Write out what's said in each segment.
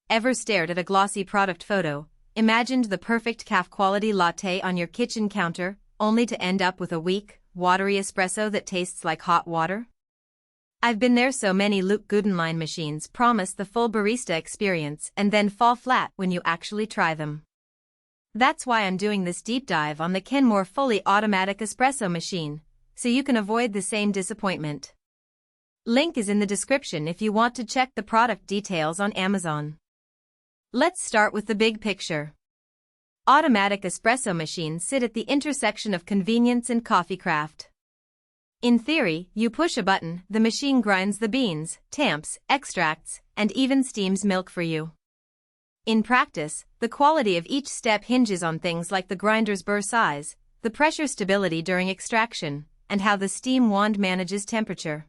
Ever stared at a glossy product photo, imagined the perfect cafe-quality latte on your kitchen counter, only to end up with a weak, watery espresso that tastes like hot water? I've been there. So many Luke Gudenlein machines promise the full barista experience and then fall flat when you actually try them. That's why I'm doing this deep dive on the Kenmore fully automatic espresso machine, so you can avoid the same disappointment. Link is in the description if you want to check the product details on Amazon. Let's start with the big picture. Automatic espresso machines sit at the intersection of convenience and coffee craft. In theory, you push a button, the machine grinds the beans, tamps, extracts, and even steams milk for you. In practice, the quality of each step hinges on things like the grinder's burr size, the pressure stability during extraction, and how the steam wand manages temperature.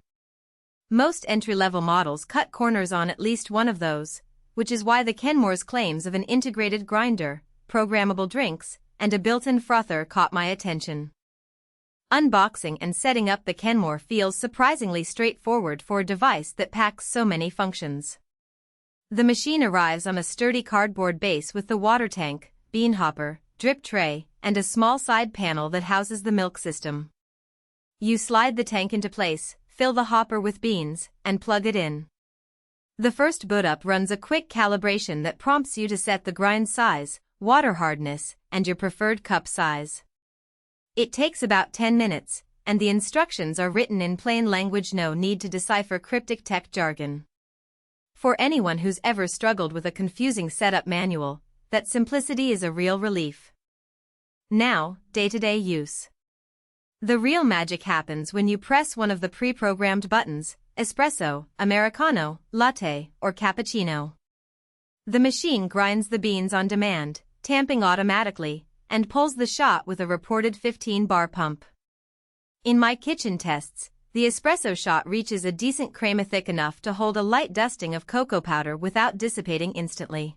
Most entry-level models cut corners on at least one of those, which is why the Kenmore's claims of an integrated grinder, programmable drinks, and a built-in frother caught my attention. Unboxing and setting up the Kenmore feels surprisingly straightforward for a device that packs so many functions. The machine arrives on a sturdy cardboard base with the water tank, bean hopper, drip tray, and a small side panel that houses the milk system. You slide the tank into place, fill the hopper with beans, and plug it in. The first boot up runs a quick calibration that prompts you to set the grind size, water hardness, and your preferred cup size. It takes about 10 minutes, and the instructions are written in plain language. No need to decipher cryptic tech jargon. For anyone who's ever struggled with a confusing setup manual, that simplicity is a real relief. Now, day-to-day use. The real magic happens when you press one of the pre-programmed buttons, Espresso, Americano, Latte, or Cappuccino. The machine grinds the beans on demand, tamping automatically, and pulls the shot with a reported 15-bar pump. In my kitchen tests, the espresso shot reaches a decent crema thick enough to hold a light dusting of cocoa powder without dissipating instantly.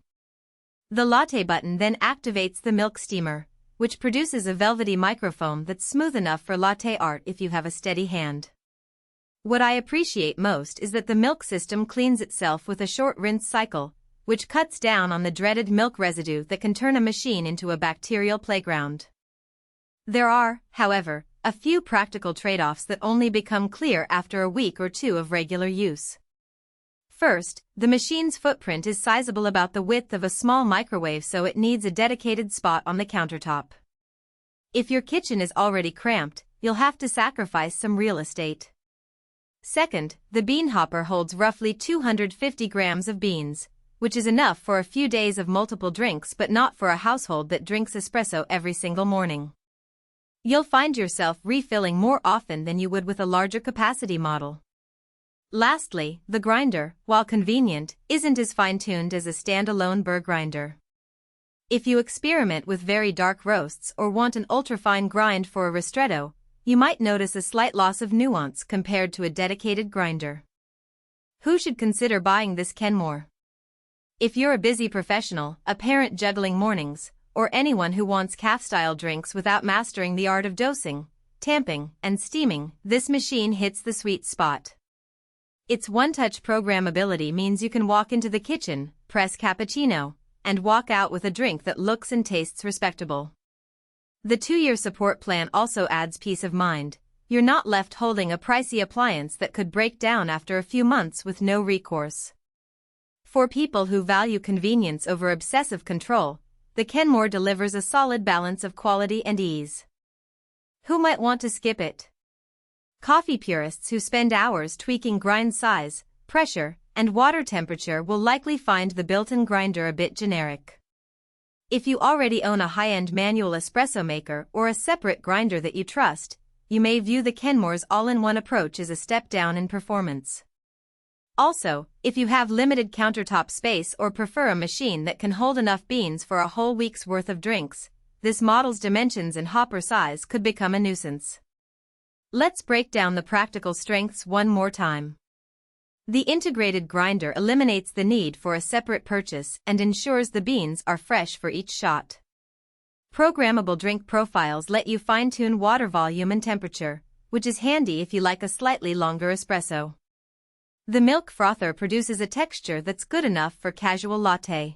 The latte button then activates the milk steamer, which produces a velvety microfoam that's smooth enough for latte art if you have a steady hand. What I appreciate most is that the milk system cleans itself with a short rinse cycle, which cuts down on the dreaded milk residue that can turn a machine into a bacterial playground. There are, however, a few practical trade-offs that only become clear after a week or two of regular use. First, the machine's footprint is sizable, about the width of a small microwave, so it needs a dedicated spot on the countertop. If your kitchen is already cramped, you'll have to sacrifice some real estate. Second, the bean hopper holds roughly 250 grams of beans, which is enough for a few days of multiple drinks but not for a household that drinks espresso every single morning. You'll find yourself refilling more often than you would with a larger capacity model. Lastly, the grinder, while convenient, isn't as fine-tuned as a standalone burr grinder. If you experiment with very dark roasts or want an ultra-fine grind for a ristretto, you might notice a slight loss of nuance compared to a dedicated grinder. Who should consider buying this Kenmore? If you're a busy professional, a parent juggling mornings, or anyone who wants cafe-style drinks without mastering the art of dosing, tamping, and steaming, this machine hits the sweet spot. Its one-touch programmability means you can walk into the kitchen, press cappuccino, and walk out with a drink that looks and tastes respectable. The 2-year support plan also adds peace of mind. You're not left holding a pricey appliance that could break down after a few months with no recourse. For people who value convenience over obsessive control, the Kenmore delivers a solid balance of quality and ease. Who might want to skip it? Coffee purists who spend hours tweaking grind size, pressure, and water temperature will likely find the built-in grinder a bit generic. If you already own a high-end manual espresso maker or a separate grinder that you trust, you may view the Kenmore's all-in-one approach as a step down in performance. Also, if you have limited countertop space or prefer a machine that can hold enough beans for a whole week's worth of drinks, this model's dimensions and hopper size could become a nuisance. Let's break down the practical strengths one more time. The integrated grinder eliminates the need for a separate purchase and ensures the beans are fresh for each shot. Programmable drink profiles let you fine-tune water volume and temperature, which is handy if you like a slightly longer espresso. The milk frother produces a texture that's good enough for casual latte.